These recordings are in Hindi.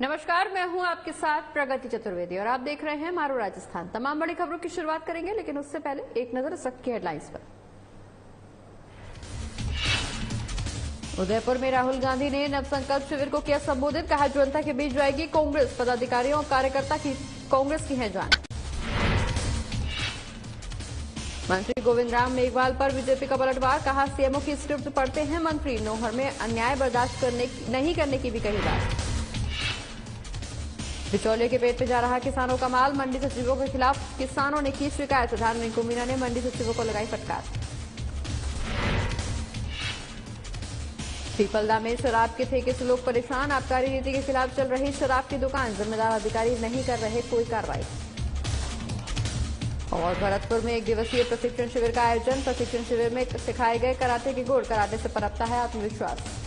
नमस्कार, मैं हूं आपके साथ प्रगति चतुर्वेदी और आप देख रहे हैं मारो राजस्थान। तमाम बड़ी खबरों की शुरुआत करेंगे, लेकिन उससे पहले एक नजर इस वक्त की हेडलाइंस पर। उदयपुर में राहुल गांधी ने नवसंकल्प शिविर को किया संबोधित, कहा जनता के बीच जाएगी कांग्रेस, पदाधिकारियों और कार्यकर्ता की कांग्रेस की है जान। मंत्री गोविंद राम मेघवाल पर बीजेपी का पलटवार, कहा सीएमओ की स्क्रिप्ट पढ़ते हैं मंत्री, नौहर में अन्याय बर्दाश्त नहीं करने की भी कही बात। बिचौलिए के पेट पे जा रहा किसानों का माल, मंडी सचिवों के खिलाफ किसानों ने की शिकायत, प्रधान रिंकू मीना ने मंडी सचिवों को लगाई फटकार। पीपलदा में शराब के ठेके से लोग परेशान, आबकारी नीति के खिलाफ चल रही शराब की दुकान, जिम्मेदार अधिकारी नहीं कर रहे कोई कार्रवाई। और भरतपुर में 1 दिवसीय प्रशिक्षण शिविर का आयोजन, प्रशिक्षण शिविर में सिखाए गए कराटे के गुण, कराटे से पनपता है आत्मविश्वास।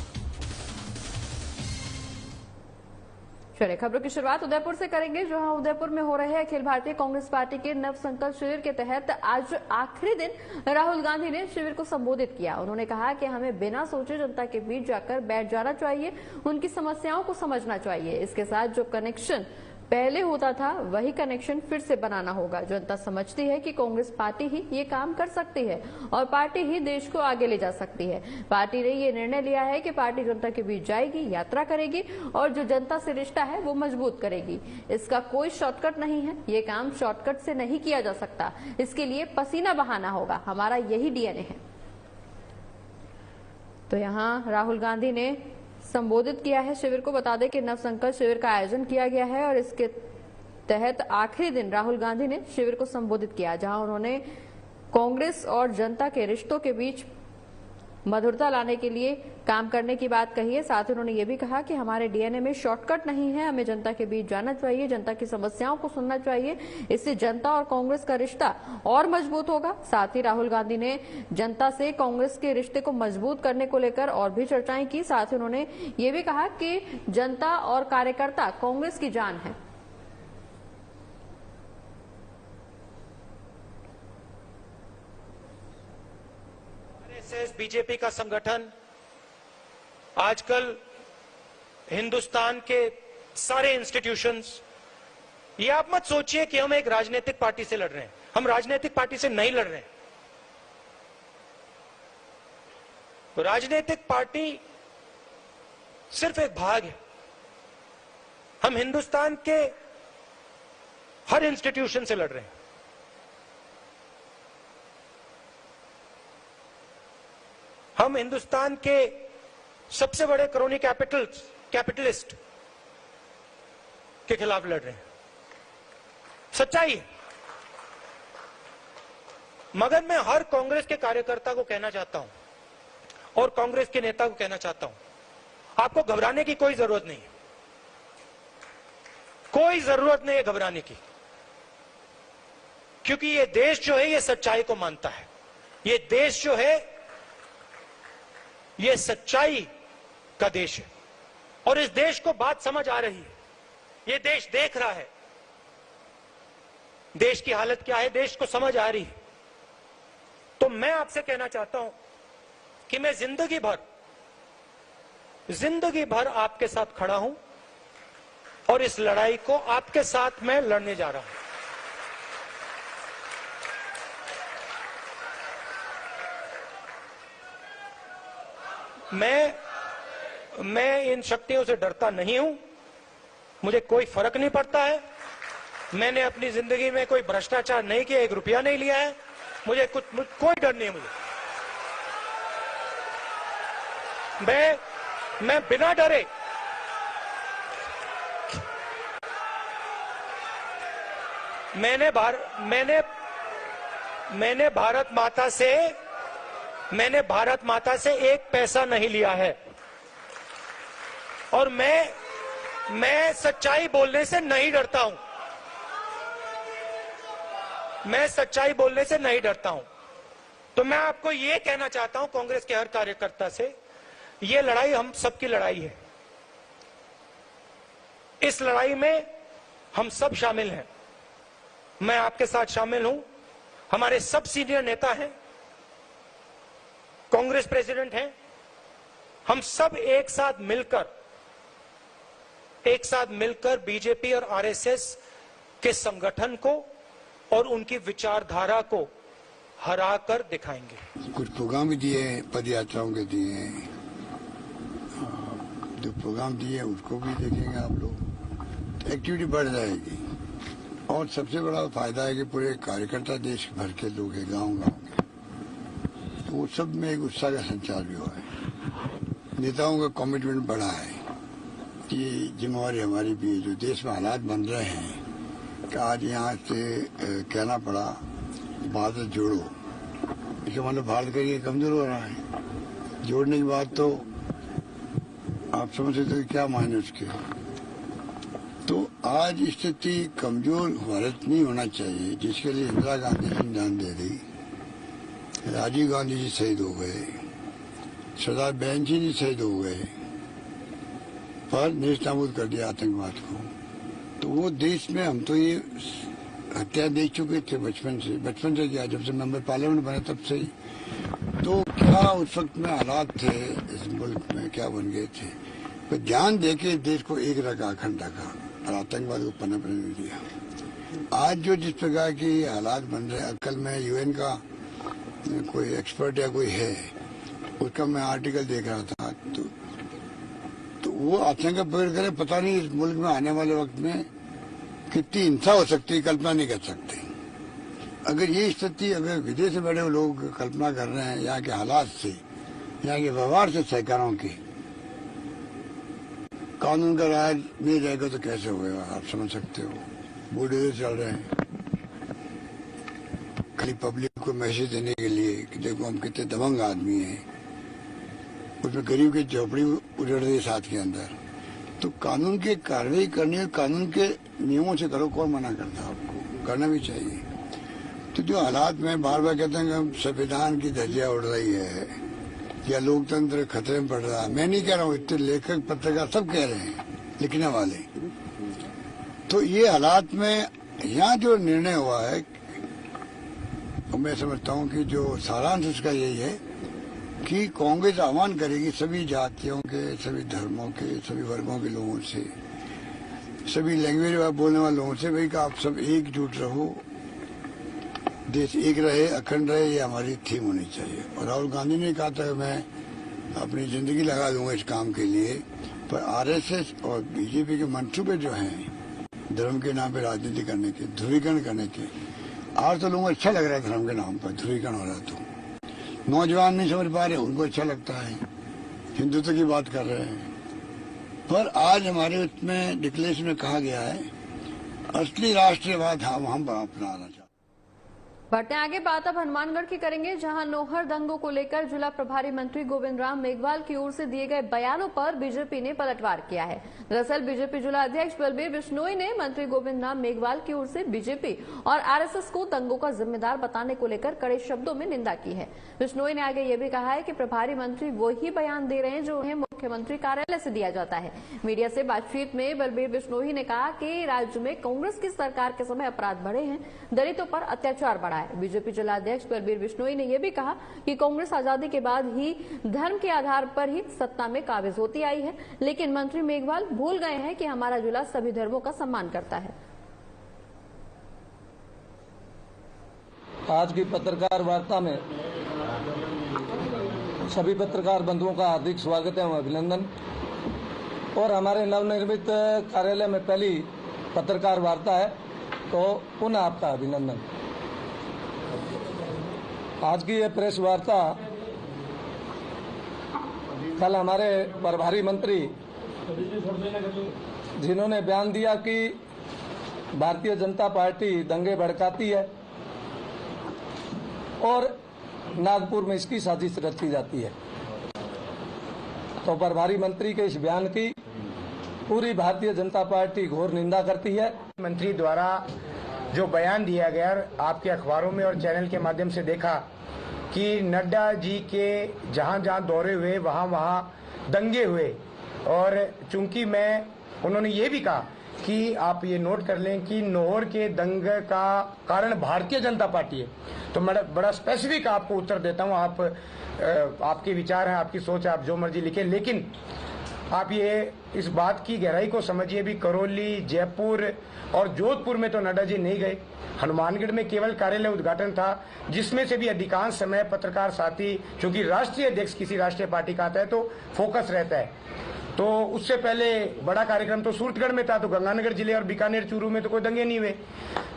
चलिए खबरों की शुरुआत उदयपुर से करेंगे, जहां उदयपुर में हो रहे अखिल भारतीय कांग्रेस पार्टी के नव संकल्प शिविर के तहत आज आखिरी दिन राहुल गांधी ने शिविर को संबोधित किया। उन्होंने कहा कि हमें बिना सोचे जनता के बीच जाकर बैठ जाना चाहिए, उनकी समस्याओं को समझना चाहिए। इसके साथ जो कनेक्शन पहले होता था वही कनेक्शन फिर से बनाना होगा। जनता समझती है कि कांग्रेस पार्टी ही ये काम कर सकती है और पार्टी ही देश को आगे ले जा सकती है। पार्टी ने ये निर्णय लिया है कि पार्टी जनता के बीच जाएगी, यात्रा करेगी और जो जनता से रिश्ता है वो मजबूत करेगी। इसका कोई शॉर्टकट नहीं है, ये काम शॉर्टकट से नहीं किया जा सकता, इसके लिए पसीना बहाना होगा, हमारा यही डीएनए है। तो यहाँ राहुल गांधी ने संबोधित किया है शिविर को। बता दें कि नव संकल्प शिविर का आयोजन किया गया है और इसके तहत आखिरी दिन राहुल गांधी ने शिविर को संबोधित किया, जहां उन्होंने कांग्रेस और जनता के रिश्तों के बीच मधुरता लाने के लिए काम करने की बात कही है। साथ ही उन्होंने ये भी कहा कि हमारे डीएनए में शॉर्टकट नहीं है, हमें जनता के बीच जाना चाहिए, जनता की समस्याओं को सुनना चाहिए, इससे जनता और कांग्रेस का रिश्ता और मजबूत होगा। साथ ही राहुल गांधी ने जनता से कांग्रेस के रिश्ते को मजबूत करने को लेकर और भी चर्चाएं की। साथ ही उन्होंने ये भी कहा कि जनता और कार्यकर्ता कांग्रेस की जान है। बीजेपी का संगठन आजकल हिंदुस्तान के सारे इंस्टीट्यूशंस, ये आप मत सोचिए कि हम एक राजनीतिक पार्टी से लड़ रहे हैं। हम राजनीतिक पार्टी से नहीं लड़ रहे हैं। तो राजनीतिक पार्टी सिर्फ एक भाग है। हम हिंदुस्तान के हर इंस्टीट्यूशन से लड़ रहे हैं। हम हिंदुस्तान के सबसे बड़े क्रोनी कैपिटलिस्ट के खिलाफ लड़ रहे हैं। सच्चाई है। मगर मैं हर कांग्रेस के कार्यकर्ता को कहना चाहता हूं और कांग्रेस के नेता को कहना चाहता हूं, आपको घबराने की कोई जरूरत नहीं है। कोई जरूरत नहीं है घबराने की, क्योंकि ये देश जो है ये सच्चाई को मानता है। ये देश जो है ये सच्चाई का देश है और इस देश को बात समझ आ रही है। ये देश देख रहा है देश की हालत क्या है, देश को समझ आ रही है। तो मैं आपसे कहना चाहता हूं कि मैं जिंदगी भर आपके साथ खड़ा हूं और इस लड़ाई को आपके साथ मैं लड़ने जा रहा हूं। मैं इन शक्तियों से डरता नहीं हूं, मुझे कोई फर्क नहीं पड़ता है। मैंने अपनी जिंदगी में कोई भ्रष्टाचार नहीं किया, 1 रुपया नहीं लिया है। मुझे कोई डर नहीं है। मैं बिना डरे मैंने भारत माता से 1 पैसा नहीं लिया है और मैं सच्चाई बोलने से नहीं डरता हूं। मैं सच्चाई बोलने से नहीं डरता हूं। तो मैं आपको यह कहना चाहता हूं कांग्रेस के हर कार्यकर्ता से, यह लड़ाई हम सबकी लड़ाई है। इस लड़ाई में हम सब शामिल हैं। मैं आपके साथ शामिल हूं। हमारे सब सीनियर नेता हैं, कांग्रेस प्रेसिडेंट हैं। हम सब एक साथ मिलकर एक साथ मिलकर बीजेपी और आरएसएस के संगठन को और उनकी विचारधारा को हरा कर दिखाएंगे। कुछ प्रोग्राम भी दिए हैं, पद यात्राओं के दिए हैं, जो प्रोग्राम दिए हैं उसको भी देखेंगे आप लोग, तो एक्टिविटी बढ़ जाएगी। और सबसे बड़ा फायदा है कि पूरे कार्यकर्ता देश भर के लोग हैं, गांव-गांव के, तो वो सब में एक उत्साह का संचार भी हुआ है। नेताओं का कमिटमेंट बढ़ा है कि जिम्मेवारी हमारी भी है। जो देश में हालात बन रहे हैं कि आज यहाँ से कहना पड़ा भारत जोड़ो, इसका मतलब भारत का ये कमजोर हो रहा है। जोड़ने की बात तो आप समझ सकते हैं क्या मायने उसके। तो आज स्थिति कमजोर भारत नहीं होना चाहिए, जिसके लिए इंदिरा गांधी संविधान दे दी, राजीव गांधी जी शहीद हो गए, सरदार बेनजी जी शहीद हो गए, पर नेस्तनाबूद कर दिया आतंकवाद को। तो वो देश में हम तो ये हत्या देख चुके थे बचपन से क्या, जब से मेंबर पार्लियामेंट बने तब से ही। तो क्या उस वक्त में हालात थे इस मुल्क में, क्या बन गए थे। पर ध्यान देके देश को एक रखा, अखंड रखा और आतंकवाद को पनपने नहीं दिया। आज जो जिस प्रकार की हालात बन रहे हैं, कल मैं यूएन का कोई एक्सपर्ट या कोई है, उसका मैं आर्टिकल देख रहा था, तो वो आशंका प्रकट करे, पता नहीं इस मुल्क में आने वाले वक्त में कितनी हिंसा हो सकती है, कल्पना नहीं कर सकते। अगर ये स्थिति, अगर विदेश से बड़े लोग कल्पना कर रहे हैं यहाँ के हालात से, यहाँ के व्यवहार से सरकारों के, कानून का राज नहीं रहेगा तो कैसे होगा, आप समझ सकते हो। बूढ़े चल रहे हैं खाली पब्लिक को मैसेज देने के लिए कि देखो हम कितने दबंग आदमी हैं, उसमें गरीब की झोपड़ी उजड़ रही साथ के अंदर। तो कानून की कार्रवाई करनी है, कानून के नियमों से करो, कौन मना करता आपको, करना भी चाहिए। तो जो हालात में बार बार कहते हैं कि संविधान की धज्जियां उड़ रही है या लोकतंत्र खतरे में पड़ रहा है, मैं नहीं कह रहा हूँ, इतने लेखक पत्रकार सब कह रहे हैं, लिखने वाले। तो ये हालात में यहाँ जो निर्णय हुआ है, तो मैं समझता हूँ कि जो सारांश उसका यही है कि कांग्रेस आह्वान करेगी सभी जातियों के, सभी धर्मों के, सभी वर्गों के लोगों से, सभी लैंग्वेज बोलने वाले लोगों से, भाई कि आप सब एकजुट रहो, देश एक रहे, अखंड रहे, ये हमारी थीम होनी चाहिए। और राहुल गांधी ने कहा था मैं अपनी जिंदगी लगा दूंगा इस काम के लिए, पर आरएसएस और बीजेपी के मंसूबे जो हैं धर्म के नाम पे राजनीति करने के, ध्रुवीकरण करने के, आज तो लोगों को अच्छा लग रहा है धर्म के नाम पर ध्रुवीकरण हो रहा है, तो नौजवान नहीं समझ पा रहे, उनको अच्छा लगता है, हिंदुत्व की बात कर रहे हैं। पर आज हमारे उसमें डिक्लेरेशन में कहा गया है असली राष्ट्रीयवाद हम अपनाना चाहते। बढ़ते आगे, बात अब हनुमानगढ़ की करेंगे, जहां नौहर दंगों को लेकर जिला प्रभारी मंत्री गोविंद राम मेघवाल की ओर से दिए गए बयानों पर बीजेपी ने पलटवार किया है। दरअसल बीजेपी जिला अध्यक्ष बलबीर बिश्नोई ने मंत्री गोविंद राम मेघवाल की ओर से बीजेपी और आरएसएस को दंगों का जिम्मेदार बताने को लेकर कड़े शब्दों में निंदा की है। बिश्नोई ने आगे ये भी कहा है कि प्रभारी मंत्री वही बयान दे रहे हैं जो उन्हें मुख्यमंत्री कार्यालय से दिया जाता है। मीडिया से बातचीत में बलबीर बिश्नोई ने कहा कि राज्य में कांग्रेस की सरकार के समय अपराध बढ़े हैं, दलितों पर अत्याचार बढ़ा है। बीजेपी जिला अध्यक्ष बलबीर बिश्नोई ने यह भी कहा कि कांग्रेस आजादी के बाद ही धर्म के आधार पर ही सत्ता में काबिज होती आई है, लेकिन मंत्री मेघवाल भूल गए हैं कि हमारा जिला सभी धर्मों का सम्मान करता है। आज की पत्रकार वार्ता में सभी पत्रकार बंधुओं का हार्दिक स्वागत एवं अभिनंदन। और हमारे नवनिर्मित कार्यालय में पहली पत्रकार वार्ता है, तो पुनः आपका अभिनंदन। आज की ये प्रेस वार्ता कल हमारे प्रभारी मंत्री जिन्होंने बयान दिया कि भारतीय जनता पार्टी दंगे भड़काती है और नागपुर में इसकी साजिश रची जाती है, तो प्रभारी मंत्री के इस बयान की पूरी भारतीय जनता पार्टी घोर निंदा करती है। मंत्री द्वारा जो बयान दिया गया, आपके अखबारों में और चैनल के माध्यम से देखा कि नड्डा जी के जहां जहां दौरे हुए वहां वहां दंगे हुए, और चूंकि उन्होंने ये भी कहा कि आप ये नोट कर लें कि नौहर के दंगे का कारण भारतीय जनता पार्टी है। तो मैं बड़ा स्पेसिफिक आपको उत्तर देता हूं, आपके विचार हैं, आपकी सोच है, आप जो मर्जी लिखें, लेकिन आप ये इस बात की गहराई को समझिए भी करौली, जयपुर और जोधपुर में तो नड्डा जी नहीं गए। हनुमानगढ़ में केवल कार्यालय उद्घाटन था, जिसमें से भी अधिकांश समय पत्रकार साथी, चूंकि राष्ट्रीय अध्यक्ष किसी राष्ट्रीय पार्टी का आता है तो फोकस रहता है। तो उससे पहले बड़ा कार्यक्रम तो सूरतगढ़ में था, तो गंगानगर जिले और बीकानेर, चूरू में तो कोई दंगे नहीं हुए।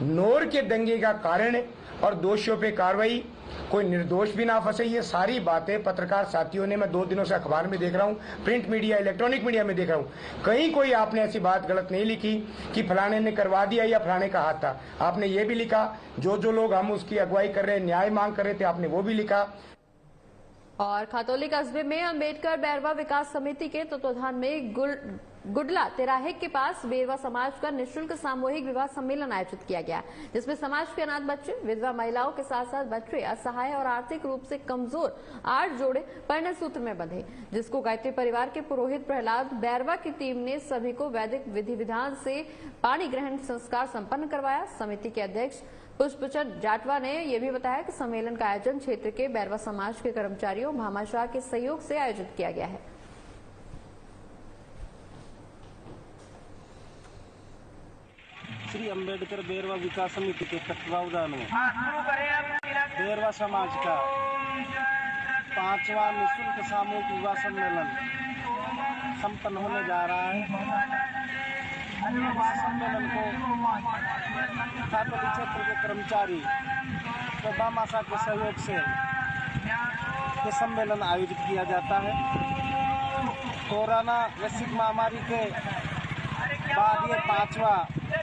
नौर के दंगे का कारण और दोषियों पे कार्रवाई, कोई निर्दोष भी ना फंसे, ये सारी बातें पत्रकार साथियों ने, मैं 2 दिनों से अखबार में देख रहा हूँ, प्रिंट मीडिया, इलेक्ट्रॉनिक मीडिया में देख रहा हूँ, कहीं कोई आपने ऐसी बात गलत नहीं लिखी कि फलाने ने करवा दिया या फलाने का हाथ था। आपने ये भी लिखा, जो लोग हम उसकी अगुवाई कर रहे, न्याय मांग कर रहे थे, आपने वो भी लिखा। और खतौली कस्बे में अंबेडकर बैरवा विकास समिति के तत्वाधान में गुडला तिराहे के पास बेरवा समाज का निःशुल्क सामूहिक विवाह सम्मेलन आयोजित किया गया, जिसमें समाज के अनाथ बच्चे, विधवा महिलाओं के साथ साथ बच्चे असहाय और आर्थिक रूप से कमजोर 8 जोड़े परिणय सूत्र में बंधे, जिसको गायत्री परिवार के पुरोहित प्रहलाद बैरवा की टीम ने सभी को वैदिक विधि विधान से पाणी ग्रहण संस्कार संपन्न करवाया। समिति के अध्यक्ष पुष्पचंद जाटवा ने यह भी बताया कि सम्मेलन का आयोजन क्षेत्र के बैरवा समाज के कर्मचारियों भामाशाह के सहयोग से आयोजित किया गया है। श्री अंबेडकर बैरवा विकास समिति के तत्वावधान में बैरवा समाज का 5वां निःशुल्क सामूहिक विवाह सम्मेलन संपन्न होने जा रहा है। इस सम्मेलन को खतौली क्षेत्र के कर्मचारी तो भामाशाह के सहयोग से ये सम्मेलन आयोजित किया जाता है। कोरोना वैश्विक महामारी के बाद ये 5वां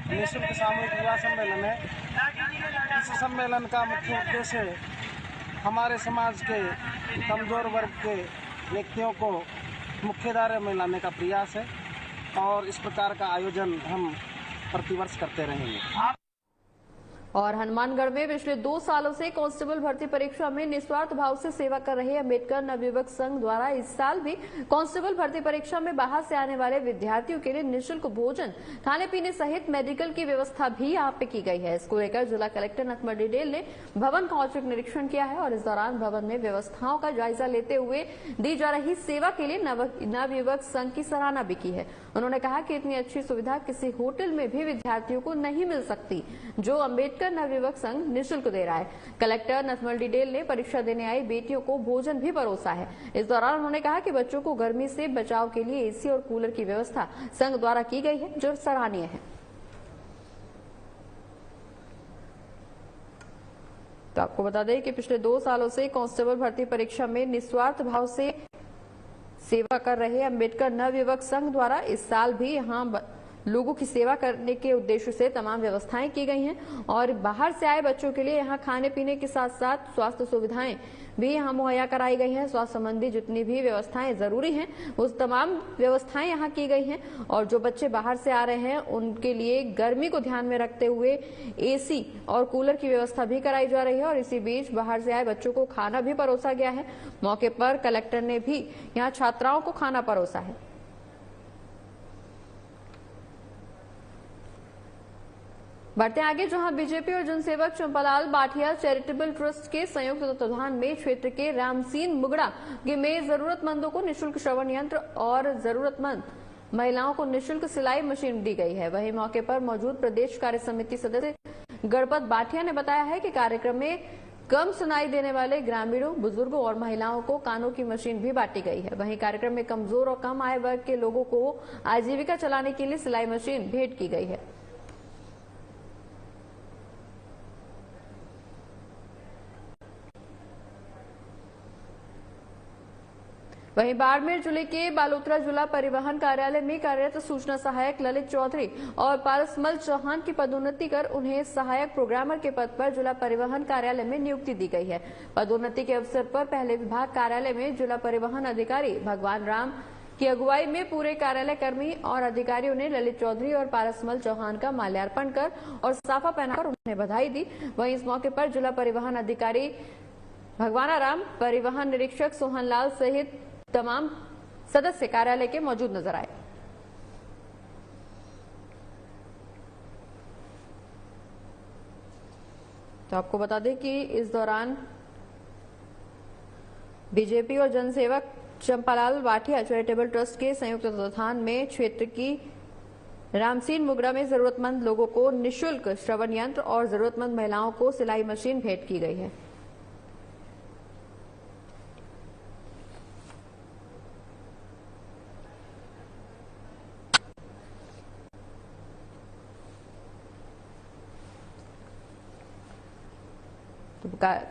निःशुल्क सामूहिक विवाह सम्मेलन है। इस सम्मेलन का मुख्य उद्देश्य हमारे समाज के कमजोर वर्ग के व्यक्तियों को मुख्यधारा में लाने का प्रयास है और इस प्रकार का आयोजन हम प्रतिवर्ष करते रहेंगे। और हनुमानगढ़ में पिछले 2 सालों से कांस्टेबल भर्ती परीक्षा में निस्वार्थ भाव से सेवा कर रहे अंबेडकर नवयुवक संघ द्वारा इस साल भी कांस्टेबल भर्ती परीक्षा में बाहर से आने वाले विद्यार्थियों के लिए निःशुल्क भोजन, खाने पीने सहित मेडिकल की व्यवस्था भी यहाँ पे की गई है। इसको लेकर जिला कलेक्टर नथमल डिडेल ने भवन का औचक निरीक्षण किया है और इस दौरान भवन में व्यवस्थाओं का जायजा लेते हुए दी जा रही सेवा के लिए नवयुवक संघ की सराहना भी की है। उन्होंने कहा कि इतनी अच्छी सुविधा किसी होटल में भी विद्यार्थियों को नहीं मिल सकती, जो अंबेडकर नवयुवक संघ निःशुल्क दे रहा है। कलेक्टर नथमल डिडेल ने परीक्षा देने आई बेटियों को भोजन भी परोसा है। इस दौरान उन्होंने कहा कि बच्चों को गर्मी से बचाव के लिए एसी और कूलर की व्यवस्था संघ द्वारा की गई है, जो सराहनीय है। तो आपको बता दें कि पिछले 2 सालों से कांस्टेबल भर्ती परीक्षा में निस्वार्थ भाव से सेवा कर रहे अंबेडकर नवयुवक संघ द्वारा इस साल भी यहाँ लोगों की सेवा करने के उद्देश्य से तमाम व्यवस्थाएं की गई हैं और बाहर से आए बच्चों के लिए यहाँ खाने पीने के साथ साथ स्वास्थ्य सुविधाएं भी यहाँ मुहैया कराई गई हैं। स्वास्थ्य संबंधी जितनी भी व्यवस्थाएं जरूरी हैं उस तमाम व्यवस्थाएं यहाँ की गई हैं और जो बच्चे बाहर से आ रहे हैं उनके लिए गर्मी को ध्यान में रखते हुए एसी और कूलर की व्यवस्था भी कराई जा रही है और इसी बीच बाहर से आए बच्चों को खाना भी परोसा गया है। मौके पर कलेक्टर ने भी यहाँ छात्राओं को खाना परोसा है। बढ़ते आगे, जहां बीजेपी और जनसेवक चंपालाल बाठिया चैरिटेबल ट्रस्ट के संयुक्त तत्वाधान में क्षेत्र के रामसीन मुगड़ा में जरूरतमंदों को निःशुल्क श्रवण यंत्र और जरूरतमंद महिलाओं को निःशुल्क सिलाई मशीन दी गई है। वहीं मौके पर मौजूद प्रदेश कार्य समिति सदस्य गणपत बाठिया ने बताया है कि कार्यक्रम में कम सुनाई देने वाले ग्रामीणों, बुजुर्गों और महिलाओं को कानों की मशीन भी बांटी गई है। वहीं कार्यक्रम में कमजोर और कम आय वर्ग के लोगों को आजीविका चलाने के लिए सिलाई मशीन भेंट की गई है। वहीं बाड़मेर जिले के बालोतरा जिला परिवहन कार्यालय में कार्यरत सूचना सहायक ललित चौधरी और पारसमल चौहान की पदोन्नति कर उन्हें सहायक प्रोग्रामर के पद पर जिला परिवहन कार्यालय में नियुक्ति दी गई है। पदोन्नति के अवसर पर पहले विभाग कार्यालय में जिला परिवहन अधिकारी भगवान राम की अगुवाई में पूरे कार्यालय कर्मी और अधिकारियों ने ललित चौधरी और पारसमल चौहान का माल्यार्पण कर और साफा पहनाकर उन्हें बधाई दी। वहीं इस मौके पर जिला परिवहन अधिकारी भगवाना राम, परिवहन निरीक्षक सोहन लाल सहित तमाम सदस्य कार्यालय के मौजूद नजर आए। तो आपको बता दें कि इस दौरान बीजेपी और जनसेवक चंपालाल वाटिया चैरिटेबल ट्रस्ट के संयुक्त तत्वावधान में क्षेत्र की रामसीन मुगरा में जरूरतमंद लोगों को निःशुल्क श्रवण यंत्र और जरूरतमंद महिलाओं को सिलाई मशीन भेंट की गई है।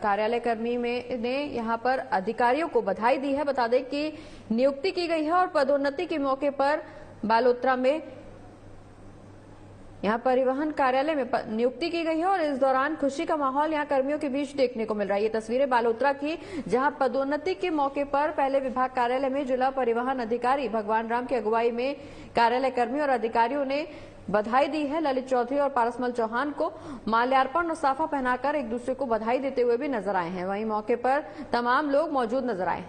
कार्यालय कर्मी ने यहां पर अधिकारियों को बधाई दी है। बता दें कि नियुक्ति की गई है और पदोन्नति के मौके पर बालोतरा में यहां परिवहन कार्यालय में नियुक्ति की गई है और इस दौरान खुशी का माहौल यहां कर्मियों के बीच देखने को मिल रहा है। ये तस्वीरें बालोतरा की, जहां पदोन्नति के मौके पर पहले विभाग कार्यालय में जिला परिवहन अधिकारी भगवान राम की अगुवाई में कार्यालय कर्मी और अधिकारियों ने बधाई दी है। ललित चौधरी और पारसमल चौहान को माल्यार्पण और साफा पहनाकर एक दूसरे को बधाई देते हुए भी नजर आए हैं। वहीं मौके पर तमाम लोग मौजूद नजर आए।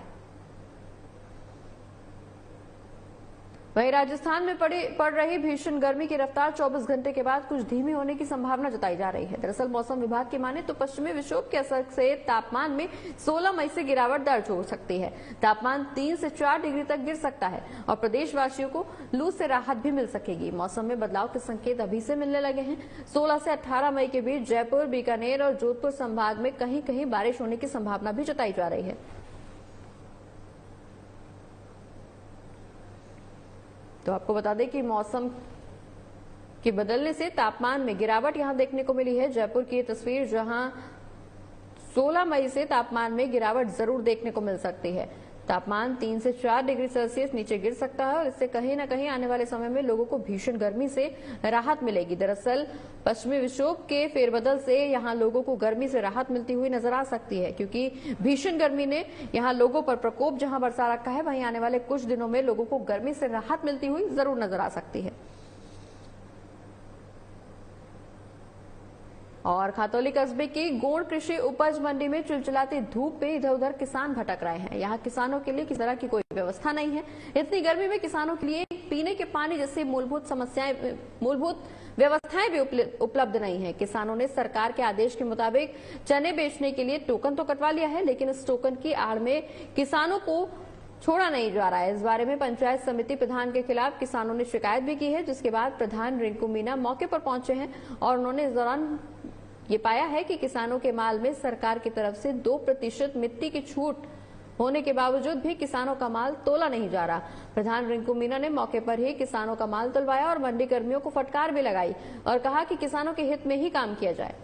वहीं राजस्थान में पड़ रही भीषण गर्मी की रफ्तार 24 घंटे के बाद कुछ धीमी होने की संभावना जताई जा रही है। दरअसल मौसम विभाग की माने तो पश्चिमी विक्षोभ के असर से तापमान में 16 मई से गिरावट दर्ज हो सकती है। तापमान 3 से 4 डिग्री तक गिर सकता है और प्रदेशवासियों को लू से राहत भी मिल सकेगी। मौसम में बदलाव के संकेत अभी से मिलने लगे हैं। 16 से 18 मई के बीच जयपुर, बीकानेर और जोधपुर संभाग में कहीं कहीं बारिश होने की संभावना भी जताई जा रही है। तो आपको बता दें कि मौसम के बदलने से तापमान में गिरावट यहां देखने को मिली है। जयपुर की तस्वीर, जहां 16 मई से तापमान में गिरावट जरूर देखने को मिल सकती है। तापमान 3 से 4 डिग्री सेल्सियस नीचे गिर सकता है और इससे कहीं न कहीं आने वाले समय में लोगों को भीषण गर्मी से राहत मिलेगी। दरअसल पश्चिमी विक्षोभ के फेरबदल से यहां लोगों को गर्मी से राहत मिलती हुई नजर आ सकती है, क्योंकि भीषण गर्मी ने यहां लोगों पर प्रकोप जहां बरसा रखा है, वहीं आने वाले कुछ दिनों में लोगों को गर्मी से राहत मिलती हुई जरूर नजर आ सकती है। और खातौली कस्बे की गोंड कृषि उपज मंडी में चिलचिलाती धूप में इधर उधर किसान भटक रहे हैं। यहाँ किसानों के लिए किसी तरह की कोई व्यवस्था नहीं है। इतनी गर्मी में किसानों के लिए पीने के पानी जैसी मूलभूत व्यवस्थाएं भी उपलब्ध नहीं है। किसानों ने सरकार के आदेश के मुताबिक चने बेचने के लिए टोकन तो कटवा लिया है, लेकिन इस टोकन की आड़ में किसानों को छोड़ा नहीं जा रहा है। इस बारे में पंचायत समिति प्रधान के खिलाफ किसानों ने शिकायत भी की है, जिसके बाद प्रधान रिंकू मीना मौके पर पहुंचे हैं और उन्होंने इस दौरान ये पाया है कि किसानों के माल में सरकार की तरफ से 2% मिट्टी की छूट होने के बावजूद भी किसानों का माल तोला नहीं जा रहा। प्रधान रिंकू मीना ने मौके पर ही किसानों का माल तुलवाया और मंडी कर्मियों को फटकार भी लगाई और कहा कि किसानों के हित में ही काम किया जाए।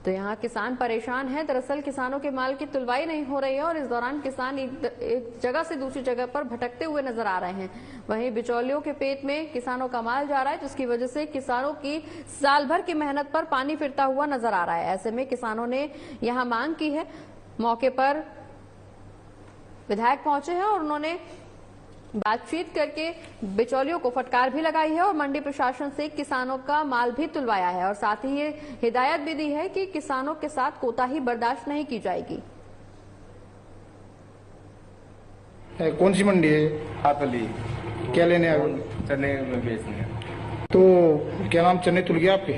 तो यहाँ किसान परेशान हैं। दरअसल किसानों के माल की तुलवाई नहीं हो रही है और इस दौरान किसान एक जगह से दूसरी जगह पर भटकते हुए नजर आ रहे हैं। वहीं बिचौलियों के पेट में किसानों का माल जा रहा है, जिसकी वजह से किसानों की साल भर की मेहनत पर पानी फिरता हुआ नजर आ रहा है। ऐसे में किसानों ने यहाँ मांग की है। मौके पर विधायक पहुंचे हैं और उन्होंने बातचीत करके बिचौलियों को फटकार भी लगाई है और मंडी प्रशासन से किसानों का माल भी तुलवाया है और साथ ही ये हिदायत भी दी है कि किसानों के साथ कोताही बर्दाश्त नहीं की जाएगी। कौन सी मंडी है? खातौली। क्या लेने आए? चने में बेचने। तो क्या नाम, चने तुल गया आपके?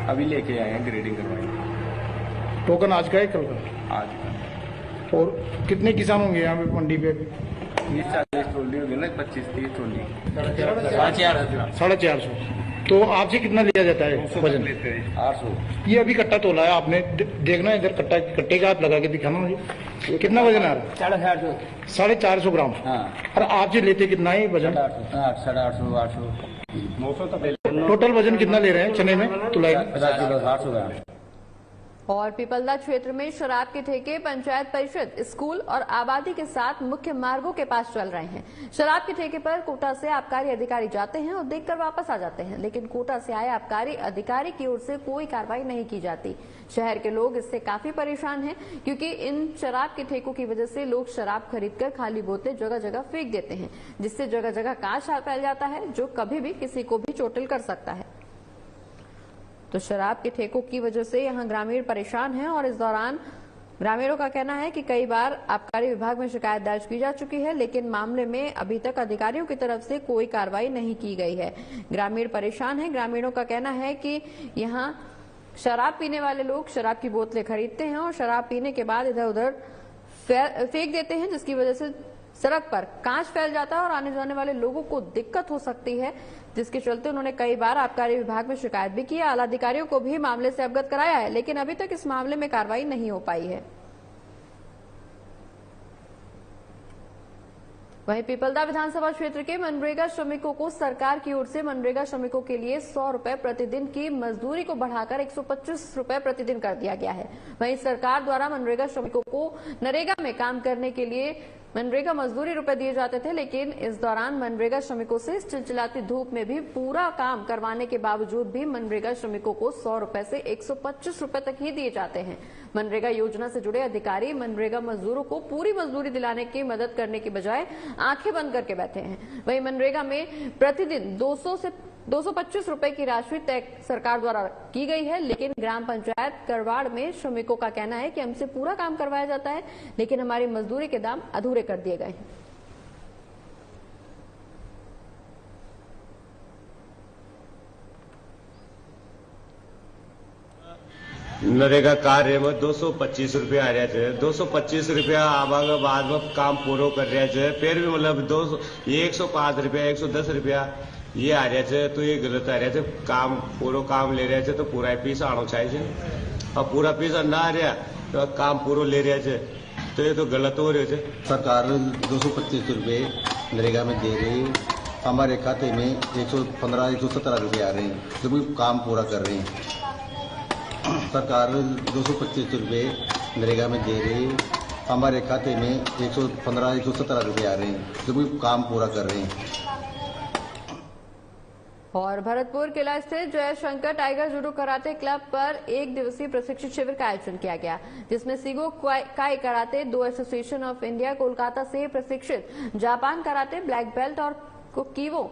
अभी लेके आए हैं, ग्रेडिंग करवाएंगे। टोकन आज का है कल का? आज का। और कितने किसान होंगे यहाँ पे मंडी पे? 30-40 ट्रॉली होगी ना, 25-30 ट्रॉली। 450। तो आपसे कितना लिया जाता है वजन? 800। ये अभी कट्टा तोला है आपने, देखना इधर कट्टे का हाथ लगा के दिखाना मुझे, कितना वजन आ रहा है? 450 ग्राम। हाँ। और आपसे लेते कितना है वजन? 850, 800, 900 तक। टोटल वजन कितना ले रहे हैं चने में तुलाई? 50 किलो, 800 ग्राम। और पिपलदा क्षेत्र में शराब के ठेके पंचायत परिषद, स्कूल और आबादी के साथ मुख्य मार्गों के पास चल रहे हैं। शराब के ठेके पर कोटा से आबकारी अधिकारी जाते हैं और देखकर वापस आ जाते हैं, लेकिन कोटा से आए आबकारी अधिकारी की ओर से कोई कार्रवाई नहीं की जाती। शहर के लोग इससे काफी परेशान हैं, क्योंकि इन शराब के ठेकों की वजह से लोग शराब खरीदकर खाली बोतलें जगह जगह फेंक देते हैं, जिससे जगह जगह कांच फैल जाता है, जो कभी भी किसी को भी चोटिल कर सकता है। तो शराब के ठेकों की वजह से यहां ग्रामीण परेशान हैं और इस दौरान ग्रामीणों का कहना है कि कई बार आबकारी विभाग में शिकायत दर्ज की जा चुकी है, लेकिन मामले में अभी तक अधिकारियों की तरफ से कोई कार्रवाई नहीं की गई है। ग्रामीण परेशान हैं। ग्रामीणों का कहना है कि यहां शराब पीने वाले लोग शराब की बोतलें खरीदते हैं और शराब पीने के बाद इधर उधर फेंक देते हैं, जिसकी वजह से सड़क पर कांच फैल जाता है और आने जाने वाले लोगों को दिक्कत हो सकती है, जिसके चलते उन्होंने कई बार आबकारी विभाग में शिकायत भी की है। आला अधिकारियों को भी मामले से अवगत कराया है, लेकिन अभी तक इस मामले में कार्रवाई नहीं हो पाई है। वहीं पीपलदा विधानसभा क्षेत्र के मनरेगा श्रमिकों को सरकार की ओर से मनरेगा श्रमिकों के लिए 100 रुपए प्रतिदिन की मजदूरी को बढ़ाकर 125 रुपए प्रतिदिन कर दिया गया है। वहीं सरकार द्वारा मनरेगा श्रमिकों को नरेगा में काम करने के लिए मनरेगा मजदूरी रुपए दिए जाते थे, लेकिन इस दौरान मनरेगा श्रमिकों से इस चिलचिलाती धूप में भी पूरा काम करवाने के बावजूद भी मनरेगा श्रमिकों को 100 रुपए से 125 रुपए तक ही दिए जाते हैं। मनरेगा योजना से जुड़े अधिकारी मनरेगा मजदूरों को पूरी मजदूरी दिलाने की मदद करने की बजाय आंखें बंद करके बैठे हैं। वहीं मनरेगा में प्रतिदिन 200 से 225 रुपए की राशि तय सरकार द्वारा की गई है, लेकिन ग्राम पंचायत करवाड़ में श्रमिकों का कहना है कि हमसे पूरा काम करवाया जाता है, लेकिन हमारी मजदूरी के दाम अधूरे कर दिए गए हैं। नरेगा कार्य में 225 रुपया आ रहा है। 225 रुपया आवांगे बाद में काम पूरा कर रहा है, फिर भी मतलब 105 रुपया 110 रुपया ये आ रहा है, तो ये गलत आ रहा है। काम पूरा काम ले रहे थे तो पूरा पीस आना चाहिए, और पूरा पीस ना आ रहा तो काम पूरा ले रहे थे, तो ये तो गलत हो रहे थे। सरकार 225 रुपये नरेगा में दे रही, हमारे खाते में 115-117 रुपये आ रहे हैं, जब भी काम पूरा कर रहे हैं। सरकार 225 रुपये नरेगा में दे रही, हमारे खाते में 115-117 रुपये आ रहे हैं, जब भी काम पूरा कर रहे हैं। और भरतपुर किला स्थित Jaishankar tiger judo karate club पर 1 दिवसीय प्रशिक्षण शिविर का आयोजन किया गया, जिसमें सीगो काई karate 2 association of India Kolkata से प्रशिक्षित जापान कराटे ब्लैक बेल्ट और कोकीवो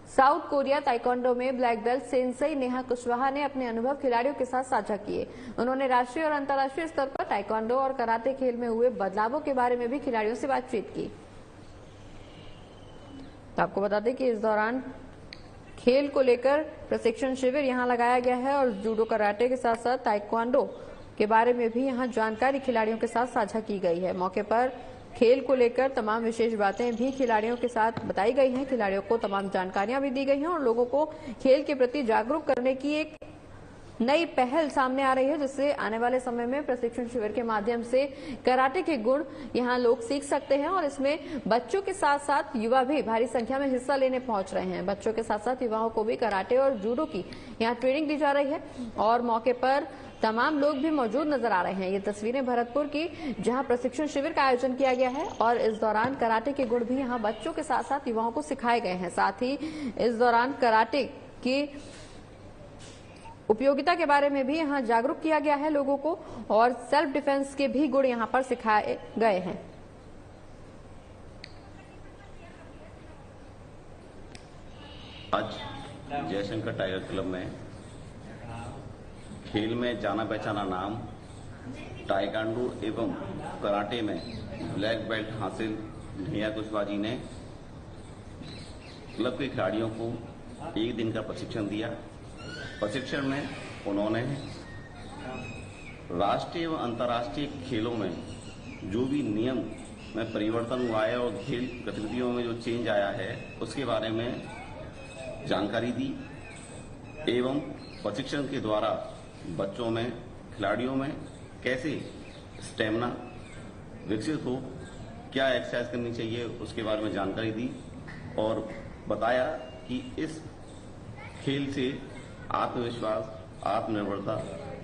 साउथ कोरिया ताइक्वांडो में black belt Sensei Neha Kushwaha ने अपने अनुभव खिलाड़ियों के साथ साझा किए। उन्होंने राष्ट्रीय और अंतर्राष्ट्रीय स्तर पर ताइक्वांडो और कराटे खेल में हुए बदलावों के बारे में भी खिलाड़ियों से बातचीत की। तो आपको बता दें कि इस दौरान खेल को लेकर प्रशिक्षण शिविर यहां लगाया गया है और जूडो कराटे के साथ साथ ताइक्वांडो के बारे में भी यहां जानकारी खिलाड़ियों के साथ साझा की गई है। मौके पर खेल को लेकर तमाम विशेष बातें भी खिलाड़ियों के साथ बताई गई हैं। खिलाड़ियों को तमाम जानकारियां भी दी गई हैं और लोगों को खेल के प्रति जागरूक करने की एक नई पहल सामने आ रही है, जिससे आने वाले समय में प्रशिक्षण शिविर के माध्यम से कराटे के गुण यहां लोग सीख सकते हैं। और इसमें बच्चों के साथ साथ युवा भी भारी संख्या में हिस्सा लेने पहुंच रहे हैं। बच्चों के साथ साथ युवाओं को भी कराटे और जूडो की यहां ट्रेनिंग दी जा रही है और मौके पर तमाम लोग भी मौजूद नजर आ रहे हैं। ये तस्वीरें भरतपुर की, जहां प्रशिक्षण शिविर का आयोजन किया गया है और इस दौरान कराटे के गुण भी यहां बच्चों के साथ साथ युवाओं को सिखाए गए हैं। साथ ही इस दौरान कराटे की उपयोगिता के बारे में भी यहां जागरूक किया गया है लोगों को और सेल्फ डिफेंस के भी गुण यहां पर सिखाए गए हैं। आज जयशंकर टाइगर क्लब में खेल में जाना पहचाना नाम ताइक्वांडो एवं कराटे में ब्लैक बेल्ट हासिल नेहा कुशवाहा जी ने क्लब के खिलाड़ियों को 1 दिन का प्रशिक्षण दिया। प्रशिक्षण में उन्होंने राष्ट्रीय एवं अंतर्राष्ट्रीय खेलों में जो भी नियम में परिवर्तन हुआ है और खेल गतिविधियों में जो चेंज आया है उसके बारे में जानकारी दी एवं प्रशिक्षण के द्वारा बच्चों में, खिलाड़ियों में कैसे स्टेमिना विकसित हो, क्या एक्सरसाइज करनी चाहिए उसके बारे में जानकारी दी और बताया कि इस खेल से आत्मविश्वास, आत्मनिर्भरता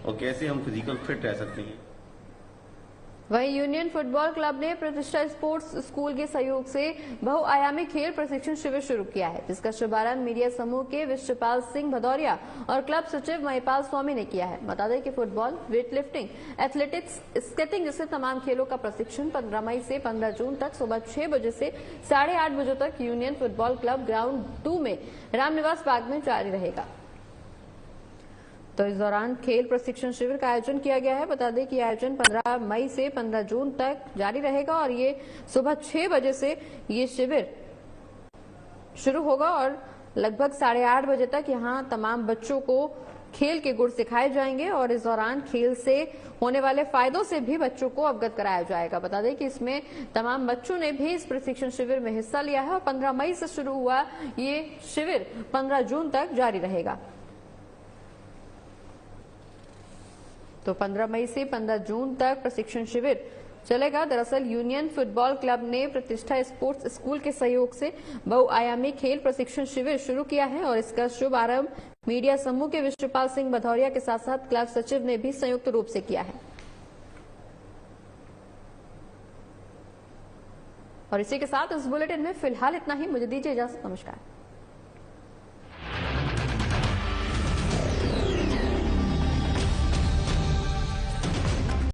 और कैसे हम फिजिकल फिट रह सकते हैं। वहीं यूनियन फुटबॉल क्लब ने प्रतिष्ठा स्पोर्ट्स स्कूल के सहयोग से बहुआयामी खेल प्रशिक्षण शिविर शुरू किया है, जिसका शुभारंभ मीडिया समूह के विश्वपाल सिंह भदौरिया और क्लब सचिव महिपाल स्वामी ने किया है। बता दें कि football, weight lifting, athletics, skating जैसे तमाम खेलों का प्रशिक्षण 15 मई से 15 जून तक सुबह 6 बजे से 8:30 बजे तक यूनियन फुटबॉल क्लब ग्राउंड 2 में रामनिवास बाग में जारी रहेगा। तो इस दौरान खेल प्रशिक्षण शिविर का आयोजन किया गया है। बता दें कि आयोजन 15 मई से 15 जून तक जारी रहेगा और ये सुबह 6 बजे से ये शिविर शुरू होगा और लगभग 8:30 बजे तक यहाँ तमाम बच्चों को खेल के गुण सिखाए जाएंगे और इस दौरान खेल से होने वाले फायदों से भी बच्चों को अवगत कराया जाएगा। बता दें कि इसमें तमाम बच्चों ने भी इस प्रशिक्षण शिविर में हिस्सा लिया है और 15 मई से शुरू हुआ ये शिविर 15 जून तक जारी रहेगा। तो 15 मई से 15 जून तक प्रशिक्षण शिविर चलेगा। दरअसल यूनियन फुटबॉल क्लब ने प्रतिष्ठा स्पोर्ट्स स्कूल के सहयोग से बहुआयामी खेल प्रशिक्षण शिविर शुरू किया है और इसका शुभारंभ मीडिया समूह के विश्वपाल सिंह भदौरिया के साथ साथ क्लब सचिव ने भी संयुक्त रूप से किया है। और इसी के साथ इस बुलेटिन में फिलहाल इतना ही। मुझे दीजिए इजाजत। नमस्कार।